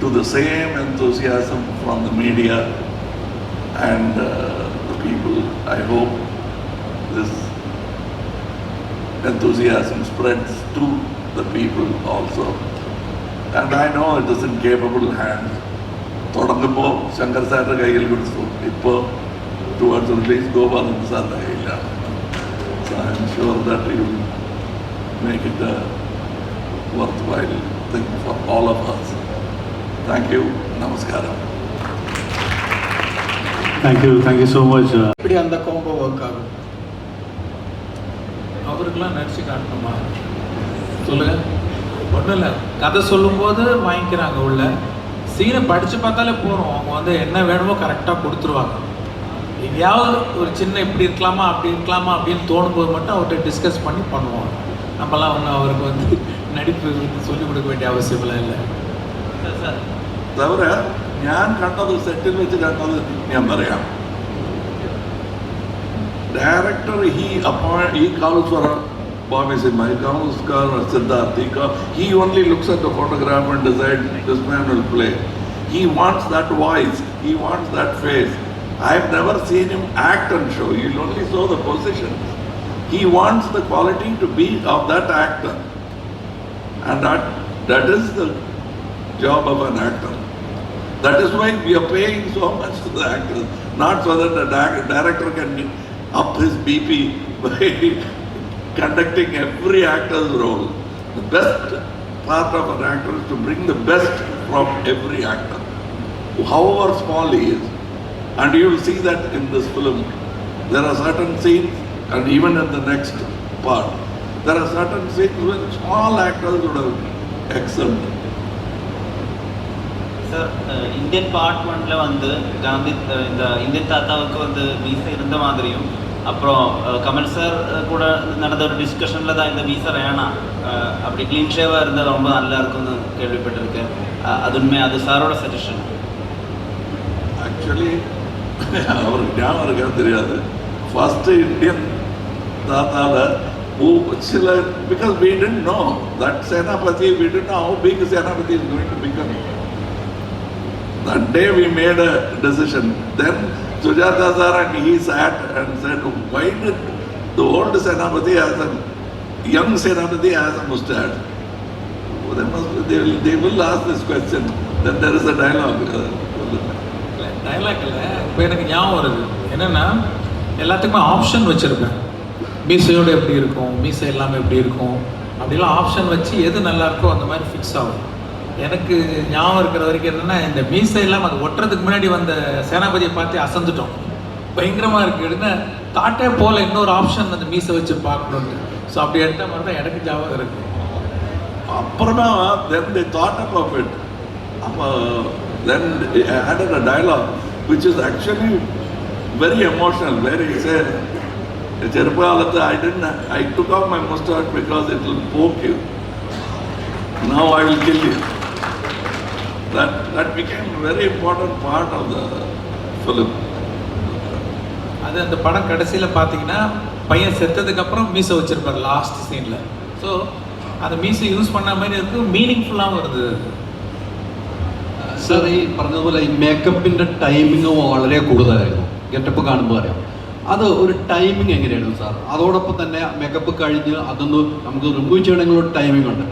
to the same enthusiasm from the media and the people. I hope this enthusiasm spreads to the people also. And I know it is in capable hands. തുടങ്ങുമ്പോൾ ശങ്കർ സാറിൻ്റെ കയ്യിൽ കൊടുത്തു, ഇപ്പോൾ towards release Gopalan സാറിൻ്റെ കയ്യിലാണ്. So I am sure that you will make it A worth while thing for all of us. Thank you. Namaskaram. Thank you so much. இப்படி அந்த combo work ஆகும். அவருக்கெல்லாம் நடிச்சு காட்டணுமா சொல்லுங்க. ஒன்றும் இல்லை, கதை சொல்லும்போது வாங்கிக்கிறாங்க உள்ள, சீனை படித்து பார்த்தாலே போகிறோம். அவங்க வந்து என்ன வேணுமோ கரெக்டாக கொடுத்துருவாங்க. எங்கேயாவது ஒரு சின்ன இப்படி இருக்கலாமா அப்படி இருக்கலாமா அப்படின்னு தோணும்போது மட்டும் அவர்கிட்ட டிஸ்கஸ் பண்ணி பண்ணுவோம். நம்மலாம் ஒன்றும் அவருக்கு வந்து நடிப்பு சொல்லிக் கொடுக்க வேண்டிய அவசியமெல்லாம் இல்லை. തവര ഞാൻ കണ്ടത് സെറ്റിൽ വെച്ച് കണ്ടത് ഞാൻ പറയാം. Director he calls for a Bobby Simha, he calls for Siddharth, he only looks at the photograph and decides this man will play. He wants that voice, he wants that face. I have never seen him act and show, he only saw the position. He wants the quality to be of that actor, and that is the job of an actor. That is why we are paying so much to the actors, not so that the director can up his BP by conducting every actor's role. The best part of an actor is to bring the best from every actor, however small he is. And you will see that in this film. There are certain scenes, and even in the next part, there are certain scenes when small actors would have excelled. Sir, Indian part 1ல வந்து காந்தி இந்த Indian தாத்தாவுக்கு வந்து visa இருந்த மாதிரியும், அப்புறம் Kamal sir கூட நடந்த ஒரு டிஸ்கஷனில் தான் இந்த வீசா வேணாம், அப்படி க்ளீன் ஷேவாக இருந்தால் ரொம்ப நல்லா இருக்கும்னு கேள்விப்பட்டிருக்கேன். அது உண்மை, அது சாரோட சஜஷன். ஆக்சுவலி அவருக்கு ஞாபகம் இருக்காது தெரியாது. ஃபர்ஸ்ட் இந்தியன் தாத்தாவில் சில, because we didn't know that Senapati, we didn't know how big Senapati is going to become. That day we made a decision. Then Sujata sir and he sat and said, why did the old Senapati has a young Senapati has a mustache? They will ask this question. Then there is a dialogue. Dialogue இல்லை, இப்போ எனக்கு ஞாபகம் வருது என்னென்னா, எல்லாத்துக்குமே option வச்சுருப்பேன். மீசையோடு எப்படி இருக்கும், மீசை இல்லாமல் எப்படி இருக்கும், அப்படிலாம் ஆப்ஷன் வச்சு எது நல்லா இருக்கோ அந்த மாதிரி ஃபிக்ஸ் ஆகும். எனக்கு ஞாபகம் இருக்கிற வரைக்கும் என்னென்னா, இந்த மீசை இல்லாமல் அது ஒட்டுறதுக்கு முன்னாடி வந்த சேனாபதியை பார்த்து அசந்துட்டோம். பயங்கரமாக இருக்குதுன்னா தாட்டே போல் இன்னொரு ஆப்ஷன் அந்த மீசை வச்சு பார்க்கணுன்ட்டு. ஸோ அப்படி எடுத்த மாதிரி தான் எனக்கு ஞாபகம் இருக்குது. அப்புறமா then they thought about it. Then they added a dialogue which is actually very emotional, very said, I took off my mustache because it will poke you. Now I will kill you. That became a very important part of the film. அது அந்த படம் கடைசியில் பார்த்தீங்கன்னா பையன் செத்ததுக்கப்புறம் மீசை வச்சுருப்பார் last சீனில். So அந்த மீசை யூஸ் பண்ண மாதிரி இருக்குது, மீனிங்ஃபுல்லாகவும் இருந்தது. സാർ ഈ പറഞ്ഞതുപോലെ ഈ മേക്കപ്പിൻ്റെ ടൈമിങ് വളരെ കൂടുതലായിരുന്നു. ഗെറ്റപ്പ് കാണുമ്പോൾ അറിയാം. അത് ഒരു ടൈമിങ് എങ്ങനെയായിരുന്നു സാർ? അതോടൊപ്പം തന്നെ മേക്കപ്പ് കഴിഞ്ഞ് അതൊന്ന് നമുക്ക് റിമൂവ് ചെയ്യണമെങ്കിൽ ടൈമിംഗ് ഉണ്ട്.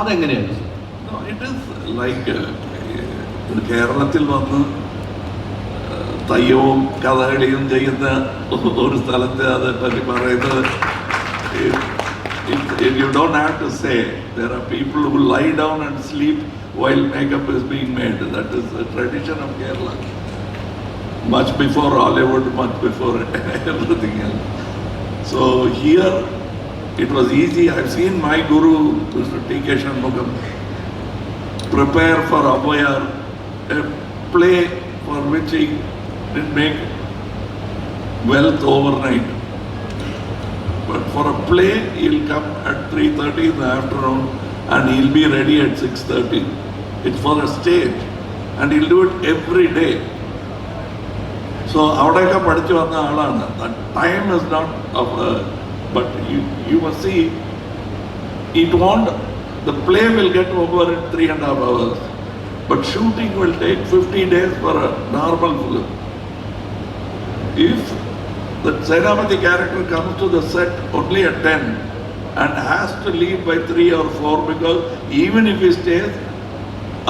അതെങ്ങനെയായിരുന്നു സാർ? ഇറ്റ് ഈസ് ലൈക്ക് കേരളത്തിൽ വന്ന് തയ്യവും കഥകളിയും ചെയ്യുന്ന ഒരു സ്ഥലത്ത് അതേപ്പറ്റി പറയുന്നത്, you don't have to say. There are people who lie down and sleep while makeup is being made. That is the tradition of Kerala. Much before Hollywood, much before everything else. So here it was easy. I've seen my guru, Mr. T.K. Shanmugam, prepare for Abhayar, a play for which he didn't make wealth overnight. But for a play, he'll come at 3:30 in the afternoon and he'll be ready at 6:30. It's for a stage and he'll do it every day. So avadekka padichu vanna aalana. That time is not of but you must see, it won't, the play will get over in 3.5 hours, but shooting will take 50 days for a normal film. If the Senapati character comes to the set only at 10 and has to leave by 3 or 4, because even if he stays,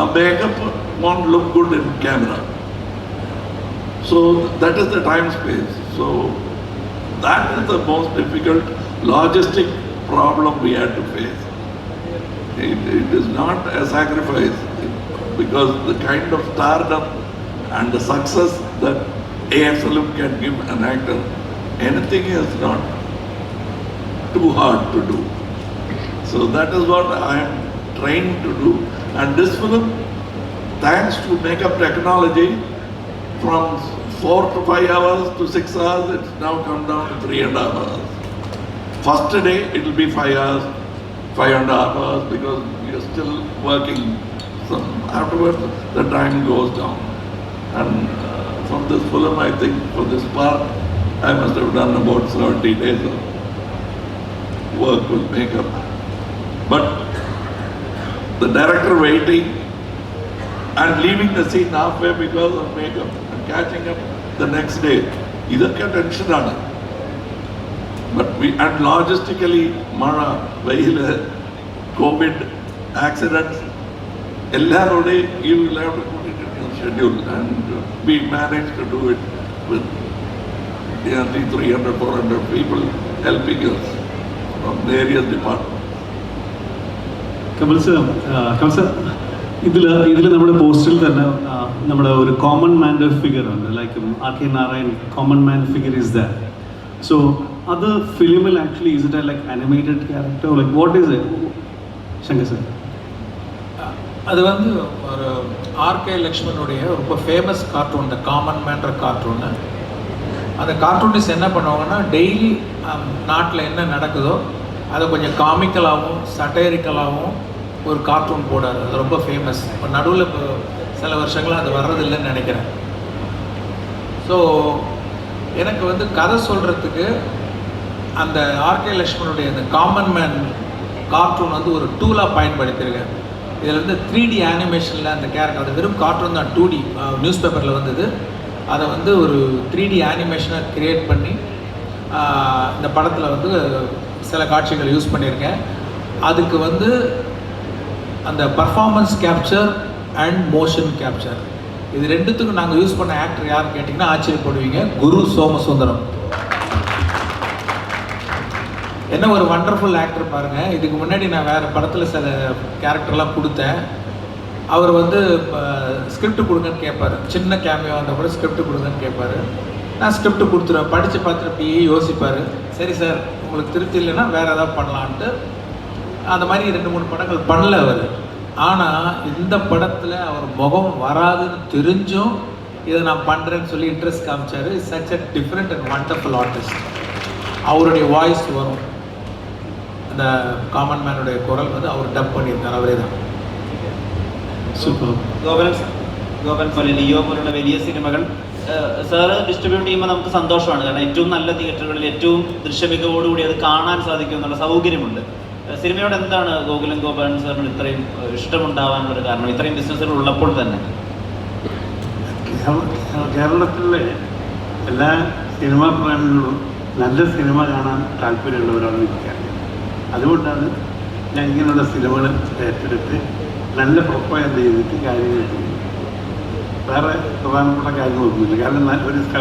a makeup won't look good in camera. So that is the time space. So that is the most difficult logistic problem we had to face. It is not a sacrifice. because the kind of stardom and the success that AF film can give an actor, anything is not too hard to do. So that is what I am trying to do. And this film, thanks to makeup technology, from 4 to 5 hours to 6 hours, it's now come down to 3.5 hours. First day it will be 5 hours, 5.5 hours, because we are still working. Some afterwards the time goes down. And from this film, I think for this part, I must have done about 70 days of work with makeup. But the director waiting and leaving the scene halfway because of makeup and catching up the next day, idakka tension aanu. But we, and logistically, Mara, Vail, COVID, accidents, everybody, you will have to put it in your schedule, and we managed to do it with nearly 300, 400 people helping us from various departments. Kamal sir ഇതിൽ നമ്മുടെ പോസ്റ്ററിൽ തന്നെ നമ്മുടെ ഒരു common മാൻ്റെ figure ഉണ്ട്, like R K Narayan common man figure is that. So അത് ഫിലിമിൽ actually is it like animated character, like what is it Shankar sir? அது வந்து ஒரு ஆர்கே லக்ஷ்மணுடைய ரொம்ப ஃபேமஸ் கார்ட்டூன், இந்த காமன் மேன்ற கார்ட்டூனு. அந்த கார்ட்டூனிஸ்ட் என்ன பண்ணுவாங்கன்னா, டெய்லி நாட்டில் என்ன நடக்குதோ அதை கொஞ்சம் காமிக்கலாகவும் சட்டைரிக்கலாகவும் ஒரு கார்ட்டூன் போடாது. அது ரொம்ப ஃபேமஸ். இப்போ நடுவில் இப்போ சில வருஷங்களாக அது வர்றதில்லைன்னு நினைக்கிறேன். ஸோ எனக்கு வந்து கதை சொல்கிறதுக்கு அந்த ஆர்கே லக்ஷ்மணுடைய அந்த காமன் மேன் கார்ட்டூன் வந்து ஒரு டூலாக பயன்படுத்தியிருக்கேன். இதில் வந்து 3D அனிமேஷனில் அந்த கேரக்டர், அது வெறும் கார்ட்டூன் தான், 2D நியூஸ் பேப்பரில் வந்தது. அதை வந்து ஒரு 3D அனிமேஷனாக க்ரியேட் பண்ணி இந்த படத்தில் வந்து சில காட்சிகள் யூஸ் பண்ணியிருக்கேன். அதுக்கு வந்து அந்த performance capture and motion capture, இது ரெண்டுத்துக்கும் நாங்கள் யூஸ் பண்ண ஆக்டர் யாருன்னு கேட்டிங்கன்னா ஆச்சரியப்படுவீங்க, குரு சோமசுந்தரம். என்ன ஒரு வண்டர்ஃபுல் ஆக்டர் பாருங்கள். இதுக்கு முன்னாடி நான் வேறு படத்தில் சில கேரக்டர்லாம் கொடுத்தேன். அவர் வந்து ஸ்கிரிப்ட் கொடுங்கன்னு கேட்பார். சின்ன கேமியோ வந்தால் கூட ஸ்கிரிப்ட் கொடுங்கன்னு கேட்பார். நான் ஸ்கிரிப்ட் கொடுத்துருவேன். படித்து பார்த்துட்டு அப்படியே யோசிப்பார். சரி சார், உங்களுக்கு திருப்தி இல்லைன்னா வேறு ஏதாவது பண்ணலான்ட்டு அந்த மாதிரி 2-3 படங்கள் பண்ணல அவர். ஆனால் இந்த படத்தில் அவர் முகம் வராதுன்னு தெரிஞ்சும் இதை நான் பண்ணுறேன்னு சொல்லி இன்ட்ரெஸ்ட் காமிச்சார். Such a different and wonderful artist. அவருடைய வாய்ஸ் வரும், அந்த காமன் மேனுடைய குரல் வந்து அவர் டப் பண்ணியிருக்கார், அவரே தான். സൂപ്പർ. ഗോപൻ പോലെ ലിയോ പോലുള്ള വലിയ സിനിമകൾ സാറ് ഡിസ്ട്രിബ്യൂട്ട് ചെയ്യുമ്പോൾ നമുക്ക് സന്തോഷമാണ്. കാരണം ഏറ്റവും നല്ല തിയേറ്ററുകളിൽ ഏറ്റവും ദൃശ്യമികവോടുകൂടി അത് കാണാൻ സാധിക്കും എന്നുള്ള സൗകര്യമുണ്ട്. സിനിമയോട് എന്താണ് ഗോകുലൻ ഗോപാലൻ സാറിന് ഇത്രയും ഇഷ്ടമുണ്ടാവാനുള്ളൊരു കാരണം, ഇത്രയും ബിസിനസ്സുകൾ ഉള്ളപ്പോൾ തന്നെ? കേരളത്തിലെ എല്ലാ സിനിമാ പ്രേമികളും നല്ല സിനിമ കാണാൻ താല്പര്യമുള്ളവരാണെന്ന് എനിക്കറിയാം. അതുകൊണ്ടാണ് ഞാൻ ഇങ്ങനെയുള്ള സിനിമകൾ ഏറ്റെടുത്ത് നല്ല പ്രൊപ്പയർ ചെയ്തിട്ട് കാര്യങ്ങൾ ചെയ്യുന്നത്. വേറെ പ്രധാനപ്പെട്ട കാര്യങ്ങളൊന്നുമില്ല. കാരണം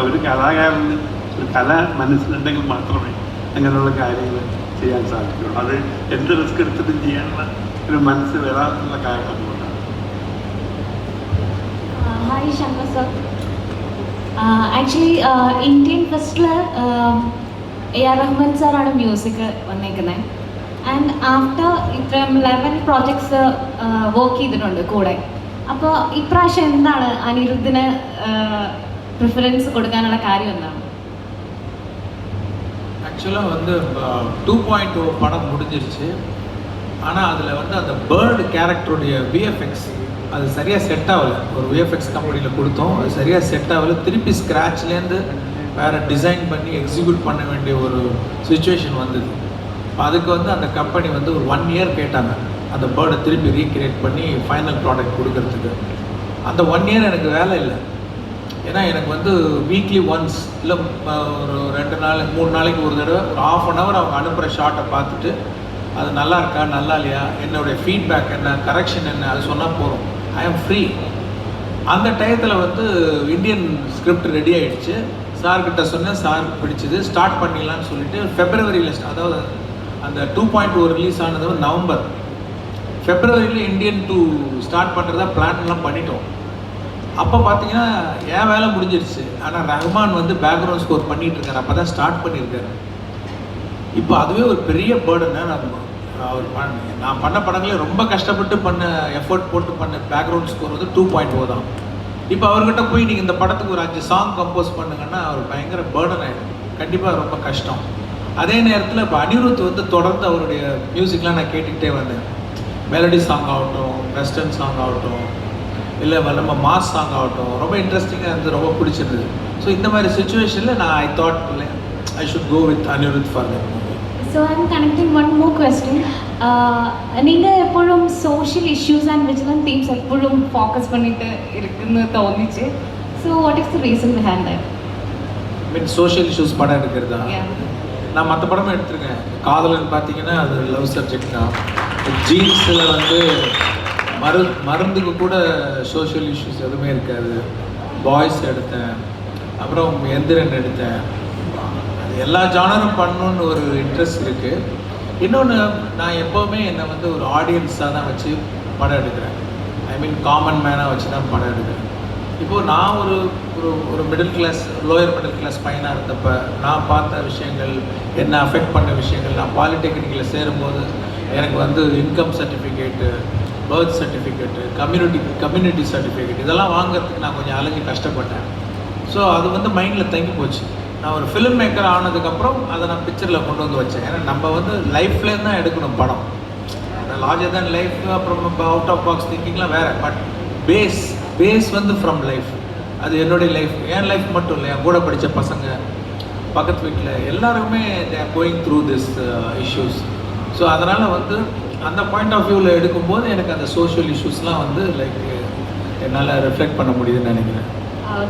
ഒരു കലാകാരന് ഒരു കല മനസ്സിലുണ്ടെങ്കിൽ മാത്രമേ അങ്ങനെയുള്ള കാര്യങ്ങൾ ചെയ്യാൻ സാധിക്കുള്ളൂ. അത് എന്ത് റിസ്ക് എടുത്തിട്ടും ചെയ്യാനുള്ള ഒരു മനസ്സ് വരാനുള്ള കാരണം കൊണ്ടാണ്. Hi Shankar sir. Actually Indian ഫെസ്റ്റിൽ AR റഹ്മാൻ സാറാണ് മ്യൂസിക് വന്നേക്കുന്നത്. ആൻഡ് ആഫ്റ്റർ ഇത്രയും 11 പ്രോജക്ട്സ് വർക്ക് ചെയ്തിട്ടുണ്ട് കൂടെ. അപ്പോൾ ഇപ്രാവശ്യം എന്താണ് അനിരുദ്ധിന് പ്രിഫറൻസ് കൊടുക്കാനുള്ള കാര്യം എന്താണ്? ஆக்சுவலாக வந்து 2.0 படம் முடிஞ்சிருச்சு. ஆனால் அதில் வந்து அந்த பேர்டு கேரக்டருடைய விஎஃப்எக்ஸ் அது சரியாக செட் ஆகலை. ஒரு விஎஃப்எக்ஸ் கம்பெனியில் கொடுத்தோம், அது சரியாக செட் ஆகலை. திருப்பி ஸ்க்ராட்ச்லேருந்து வேறு டிசைன் பண்ணி எக்ஸிக்யூட் பண்ண வேண்டிய ஒரு சுச்சுவேஷன் வந்தது. இப்போ அதுக்கு வந்து அந்த கம்பெனி வந்து ஒரு 1 இயர் கேட்டாங்க அந்த பேர்டை திருப்பி ரீக்ரியேட் பண்ணி ஃபைனல் ப்ராடக்ட் கொடுக்கறதுக்கு. அந்த 1 இயர் எனக்கு வேலை இல்லை. ஏன்னா எனக்கு வந்து வீக்லி ஒன்ஸ் இல்லை ஒரு 2 நாள் 3 நாளைக்கு ஒரு தடவை ஒரு 1/2 hour அவங்க அனுப்புகிற ஷார்ட்டை பார்த்துட்டு அது நல்லா இருக்கா நல்லா இல்லையா, என்னுடைய ஃபீட்பேக் என்ன, கரெக்ஷன் என்ன, அது சொன்னால் போதும். ஐ ஆம் ஃப்ரீ. அந்த டயத்தில் வந்து இந்தியன் ஸ்கிரிப்ட் ரெடி ஆகிடுச்சு. சார்கிட்ட சொன்னேன், சார் பிடிச்சது, ஸ்டார்ட் பண்ணிடலான்னு சொல்லிட்டு ஃபெப்ரவரியில், அதாவது அந்த 2.0 ரிலீஸ் ஆனது நவம்பர். ஃபெப்ரவரியில் இந்தியன் 2 ஸ்டார்ட் பண்ணுறதா பிளான்லாம் பண்ணிட்டோம். அப்போ பார்த்தீங்கன்னா என் வேலை முடிஞ்சிருச்சு. ஆனால் ரஹ்மான் வந்து பேக்ரவுண்ட் ஸ்கோர் பண்ணிகிட்டு இருக்காரு. அப்போ தான் ஸ்டார்ட் பண்ணியிருக்காரு. இப்போ அதுவே ஒரு பெரிய பேர்டனை அவர் நான் பண்ண படங்களே ரொம்ப கஷ்டப்பட்டு பண்ண எஃபர்ட் போட்டு பண்ண பேக்ரவுண்ட் ஸ்கோர் வந்து 2.0 தான். இப்போ அவர்கிட்ட போய் நீங்கள் இந்த படத்துக்கு ஒரு 5 சாங் கம்போஸ் பண்ணுங்கன்னா அவர் பயங்கர பேர்டன் ஆகிடும். கண்டிப்பாக ரொம்ப கஷ்டம். அதே நேரத்தில் இப்போ அனிருத் வந்து தொடர்ந்து அவருடைய மியூசிக்லாம் நான் கேட்டுக்கிட்டே வந்தேன். மெலடி சாங் ஆகட்டும், வெஸ்டர்ன் சாங் ஆகட்டும், இல்லை நம்ம மாஸ் சாங் ஆகட்டும், ரொம்ப இன்ட்ரெஸ்டிங்காக இருந்து ரொம்ப பிடிச்சிருந்தது. ஸோ இந்த மாதிரி சுச்சுவேஷனில் நான் I thought I should go with Anirudh for that movie. So I'm connecting one more question. நீங்கள் எப்பொழுதும் social issues and vigilance themes எப்பொழுதும் ஃபோக்கஸ் பண்ணிட்டு இருக்குன்னு தோணிச்சு. So what is the reason behind that? Mean social issues படம் எடுக்கிறதா? நான் மற்ற படமும் எடுத்திருக்கேன். காதலன் பார்த்தீங்கன்னா அது லவ் சப்ஜெக்ட் தான். ஜீன்ஸில் வந்து மருந்துக்கு கூட சோஷியல் இஷ்யூஸ் எதுவுமே இருக்காது. பாய்ஸ் எடுத்தேன், அப்புறம் எந்திரன் எடுத்தேன். அது எல்லா ஜானரும் பண்ணணுன்னு ஒரு இன்ட்ரெஸ்ட் இருக்குது. இன்னொன்று, நான் எப்போவுமே என்னை வந்து ஒரு ஆடியன்ஸாக தான் வச்சு படம் எடுக்கிறேன். ஐ மீன் காமன் மேனாக வச்சு தான் படம் எடுக்கிறேன். இப்போது நான் ஒரு ஒரு middle class, lower middle class பையனாக இருந்தப்போ நான் பார்த்த விஷயங்கள், என்ன அஃபெக்ட் பண்ண விஷயங்கள், நான் பாலிடெக்னிக்கில் சேரும்போது எனக்கு வந்து income certificate, birth certificate, community certificate இதெல்லாம் வாங்குறதுக்கு நான் கொஞ்சம் அலைஞ்சு கஷ்டப்பட்டேன். ஸோ அது வந்து மைண்டில் தங்கி போச்சு. நான் ஒரு ஃபிலிம் மேக்கர் ஆனதுக்கப்புறம் அதை நான் பிக்சரில் கொண்டு வந்து வச்சேன். ஏன்னா நம்ம வந்து லைஃப்லேருந்து தான் எடுக்கணும் படம். லார்ஜர் தேன் லைஃப், அப்புறம் நம்ம அவுட் ஆஃப் பாக்ஸ் திங்கிங்லாம் வேறு. பட் பேஸ் வந்து ஃப்ரம் லைஃப். அது என்னுடைய லைஃப், என் லைஃப் மட்டும் இல்லை, என் கூட படித்த பசங்க, பக்கத்து வீட்டில் எல்லாருமே they are going through this issues. So அதனால் வந்து அந்த பாயிண்ட் ஆஃப் வியூவில் எடுக்கும்போது எனக்கு அந்த சோஷியல் இஷ்யூஸ்லாம் வந்து லைக் என்னால் ரிஃப்ளெக்ட் பண்ண முடியுதுன்னு நினைக்கிறேன்.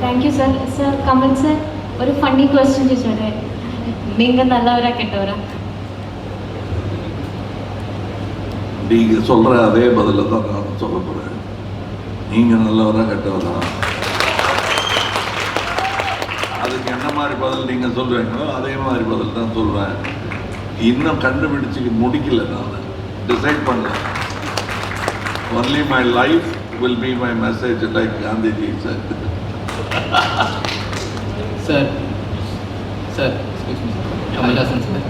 Thank you sir. Sir Kamal sir, ஒரு ஃபன்னி கொஸ்டின் ചോദിച്ചോട്ടെ? நீங்கள் நல்லவரா கெட்டவரா? நீங்கள் சொல்கிற அதே பதில தான் நான் சொல்ல போகிறேன். நீங்கள் நல்லவரா கெட்டவரா? அதுக்கு என்ன மாதிரி பதில் நீங்கள் சொல்கிறீங்களோ அதே மாதிரி பதில் தான் சொல்வேன். இன்னும் கண்டுபிடிச்சி முடிக்கல, நான் டிசைட் பண்ணல. Only my life will be my message, like Gandhiji sir. Sir Kamal Haasan sir,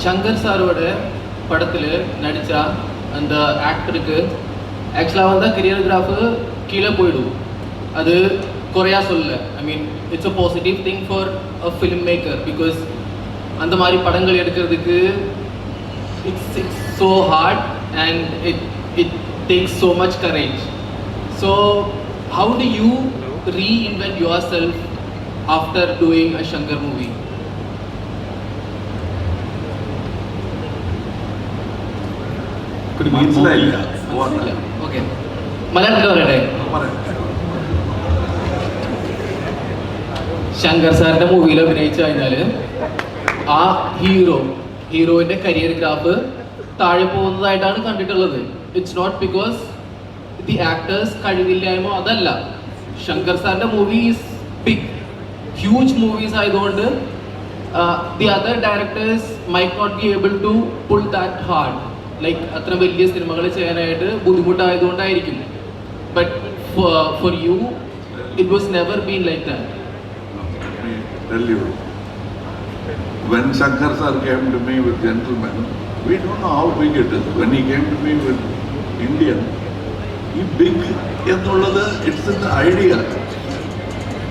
Shankar சாரோட படத்தில் நடித்தா அந்த ஆக்டருக்கு ஆக்சுவலாக வந்தால் கரியர்கிராஃபு கீழே போயிடும். அது குறையா சொல்ல. I mean it's a positive thing for a filmmaker. Because அந்த மாதிரி படங்கள் எடுக்கிறதுக்கு it's so hard and it takes so much courage. So how do you reinvent yourself after doing a Shankar movie? മനസ്സിലായില്ല. Okay, മലയാളത്തിൽ പറയട്ടെ. ശങ്കർ സാറിൻ്റെ മൂവിയിൽ അഭിനയിച്ചു കഴിഞ്ഞാൽ ആ ഹീറോയിൻ്റെ കരിയർ ഗ്രാഫ് താഴെ പോകുന്നതായിട്ടാണ് കണ്ടിട്ടുള്ളത്. It's not because the actors കഴിവില്ലായ്മ, അതല്ല. ശങ്കർ സാറിൻ്റെ movie is big, huge movies ആയതുകൊണ്ട് the other directors might not be able to pull that hard. Like അത്ര വലിയ സിനിമകൾ ചെയ്യാനായിട്ട് ബുദ്ധിമുട്ടായതുകൊണ്ടായിരിക്കും. But for you it was never been like that. Tell you, when Shankar sir came to me with Gentleman, we don't know how big it is. When he came to me with Indian, he big എന്നുള്ളത് it's in the idea.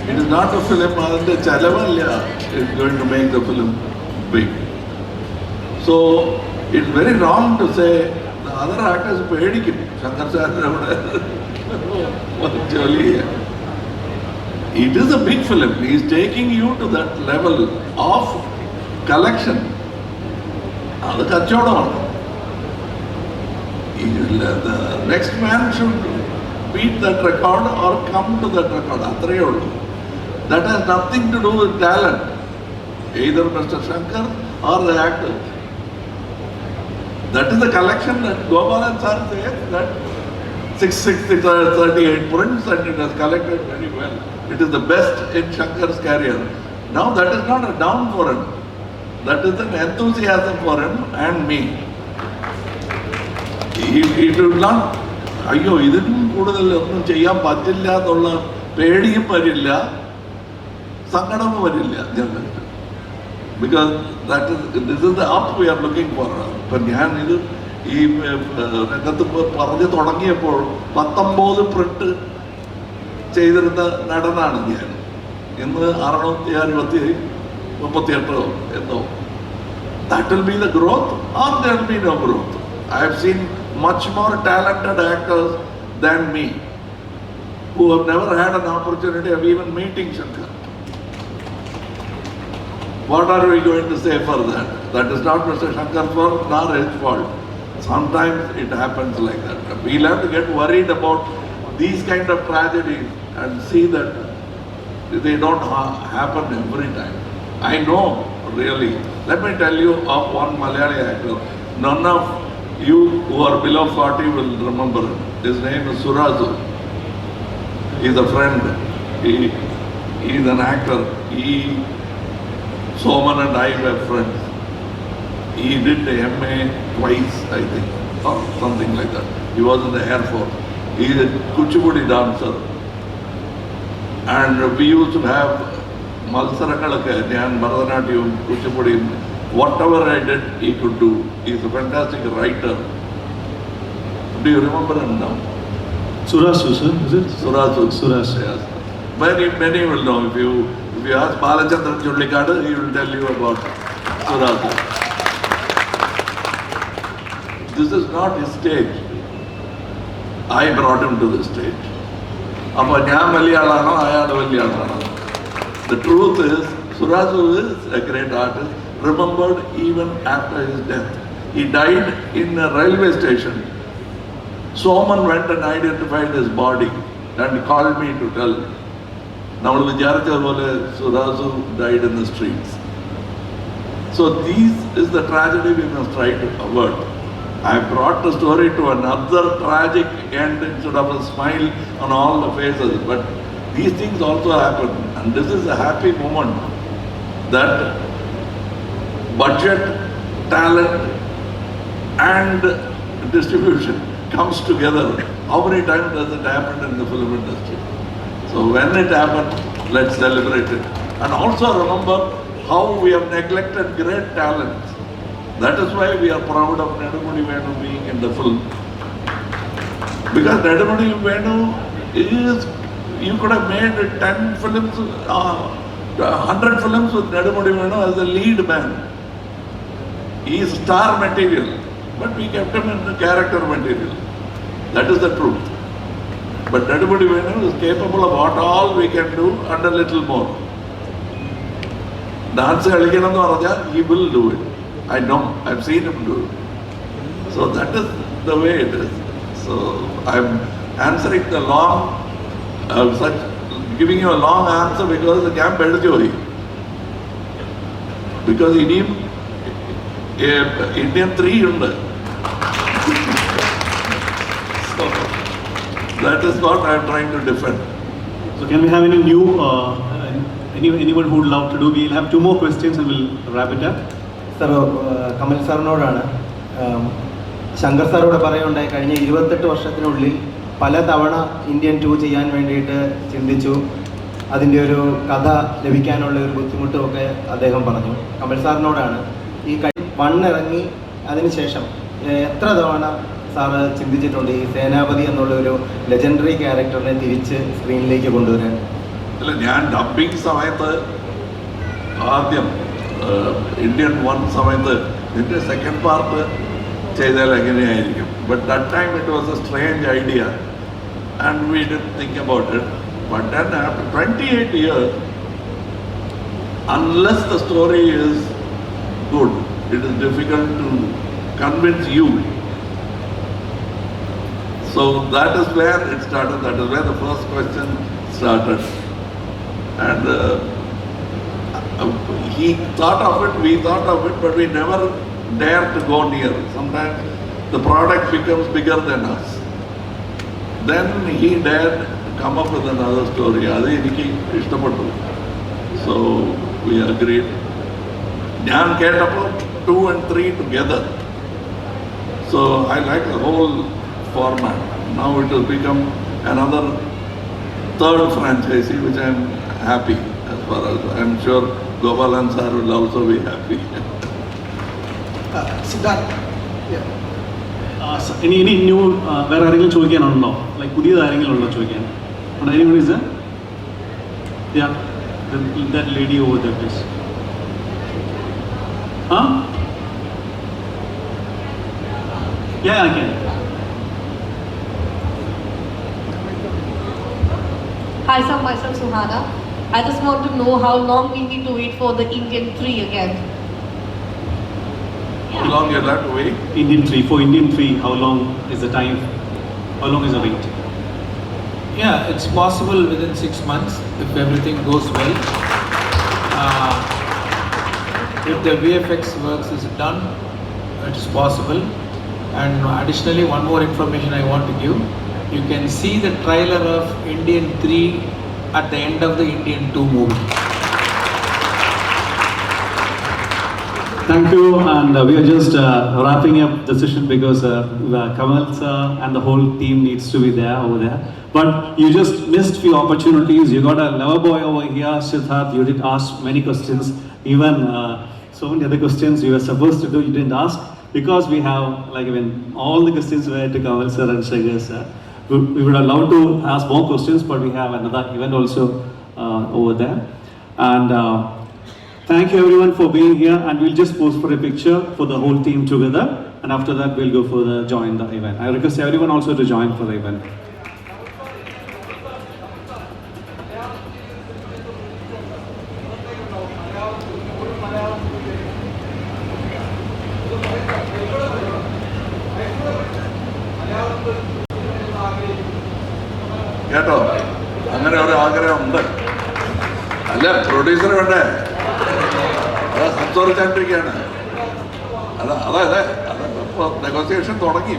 It is not a film. അതിൻ്റെ ചെലവല്ല is going to make the film big. So it's very wrong to say the other actors പേടിക്കും ശങ്കർ സാറിൻ്റെ അവിടെ ജോലി. It is a big film. He is taking you to that level of collection. അത് കച്ചവടമാണ്. The next man should beat that record or come to that record. അത്രയേ ഉള്ളൂ. That has nothing to do with talent, either Mr. Shankar or the actor. That is the collection that Gopalan sir says, that 638 prints, and it has collected very well. It is the best in Shankar's career. Now that is not a down for him. That is an enthusiasm for him and me. ഇട്ടുള്ള അയ്യോ ഇതിനും കൂടുതൽ ഒന്നും ചെയ്യാൻ പറ്റില്ല എന്നുള്ള പേടിയും വരില്ല, സങ്കടവും വരില്ല ജനങ്ങൾക്ക്. Because this is the app we are looking for. ഇപ്പം ഞാൻ ഇത് ഈ രംഗത്ത് പറഞ്ഞു തുടങ്ങിയപ്പോൾ 19 പ്രിന്റ് ചെയ്തിരുന്ന നടനാണ് ഞാൻ. ഇന്ന് 638 എന്തോ. That will be the growth or there will be no growth. I have seen much more talented actors than me who have never had an opportunity of even meeting Shankar. What are we going to say for that? That is not Mr. Shankar's fault nor his fault. Sometimes it happens like that. We'll have to get worried about these kind of tragedies and see that they don't happen every time. I know, really. Let me tell you of one Malayali actor. None of you who are below 40 will remember him. His name is Surazu. He is a friend. He is an actor. Soman and I were friends. He did the MA twice, I think, or something like that. He was in the Air Force. He is a Kuchipudi dancer. And we used to have Malsarangalaka, Nyan, Bharatanatyam, Kuchipudi, whatever I did, he could do. He is a fantastic writer. Do you remember him now? Surasu, sir, is it? Surasu. Surasu. Yes. Many will know. If you ask Balachandran Chullikadu, he will tell you about Surasu. This is not his stage. I brought him to the stage. Appa njan valiyalano, ayadu valiyalano. The truth is, Surasu is a great artist, remembered even after his death. He died in a railway station. Soman went and identified his body and called me to tell. Now Surasu died in the streets. So this is the tragedy we must try to avoid. I brought the story to another tragic end instead of a smile on all the faces. But these things also happen, and this is a happy moment that budget, talent, and distribution comes together. How many times does it happen in the film industry? So when it happens, let's celebrate it. And also remember how we have neglected great talents. That is why we are proud of Nedumudi Venu being in the film. Because Nedumudi Venu is, you could have made 10 films, 100 films with Nedumudi Venu as the lead man. He is star material, but we kept him in the character material. That is the truth. But Nedumudi Venu is capable of what all we can do and a little more. Dance Alikanam Raja, he will do it. I know, I've seen him do it. So that is the way it is. So I'm answering the long, giving you a long answer because the camp Joy. Because Indian 3 ഉണ്ട്. So that is what I'm trying to defend. So can we have any new, anyone who would love to do? We'll have 2 more questions and we'll wrap it up. Sir, Kamal സാറിനോടാണ്. ശങ്കർ സാറോട് പറയുണ്ടായി, കഴിഞ്ഞ 28 വർഷത്തിനുള്ളിൽ പല തവണ Indian 2 ചെയ്യാൻ വേണ്ടിയിട്ട് ചിന്തിച്ചു. അതിൻ്റെ ഒരു കഥ ലഭിക്കാനുള്ള ഒരു ബുദ്ധിമുട്ടുമൊക്കെ അദ്ദേഹം പറഞ്ഞു. കമൽ സാറിനോടാണ് ഈ 1 ഇറങ്ങി അതിനുശേഷം എത്ര തവണ സാറ് ചിന്തിച്ചിട്ടുണ്ട് ഈ സേനാപതി എന്നുള്ളൊരു ലെജൻഡറി ക്യാരക്ടറിനെ തിരിച്ച് സ്ക്രീനിലേക്ക് കൊണ്ടുവരാൻ? അല്ല, ഞാൻ ഡബിങ് സമയത്ത് ആദ്യം ഇന്ത്യൻ 1 സമയത്ത് ഇതിൻ്റെ സെക്കൻഡ് പാർട്ട് ചെയ്താൽ എങ്ങനെയായിരിക്കും. But that time it was A strange idea and we didn't think about it. But then after 28 years, unless the story is good, it is difficult to convince you. So that is where it started. That is where the first question started. And he thought of it, we thought of it, but we never dared to go near. Sometimes the product becomes bigger than us. Then he dared to come up with another story. Adu eniki ishtapettu. So we agreed. Njan kettappo 2 and 3 together. So I like the whole format. Now it will become another third franchisee, which I am happy as far as I am sure Gopalan sir will also be happy. ഇനി new വേറെ ആരെങ്കിലും ചോദിക്കാനുണ്ടോ? Like പുതിയത് ആരെങ്കിലും ഉണ്ടോ ചോദിക്കാൻ? Anyone is there? Yeah, that lady over there, please. Huh? Yeah, I can. Hi sir, myself Suhana. I just want to know how long we need to wait for the Indian 3 again. How long you have to wait? Indian 3. For Indian 3, how long is the time? How long is the wait? Yeah, it's possible within 6 months if everything goes well. If the VFX works is done, it is possible. And additionally, one more information I want to give. You can see the trailer of Indian 3 at the end of the Indian 2 movie. Thank you, and we are just wrapping up the session because Kamal sir and the whole team needs to be there over there. But you just missed few opportunities. You got a lover boy over here, Siddharth. You did ask many questions, even so many other questions you were supposed to do. You didn't ask because we have all the questions were to Kamal sir and Shankar sir. We would have loved to ask more questions, but we have another event also over there. And thank you everyone for being here, and we'll just pose for a picture for the whole team together, and after that we'll go for the join the event. I request everyone also to join for the event. കേട്ടോ, അങ്ങനെ ഒരു ആഗ്രഹമുണ്ട്. അല്ല, producer വേണ്ടേ? അതാ സംസാരിച്ചാണ്ടിരിക്കുകയാണ്. അതാ ഇപ്പോൾ negotiation തുടങ്ങി.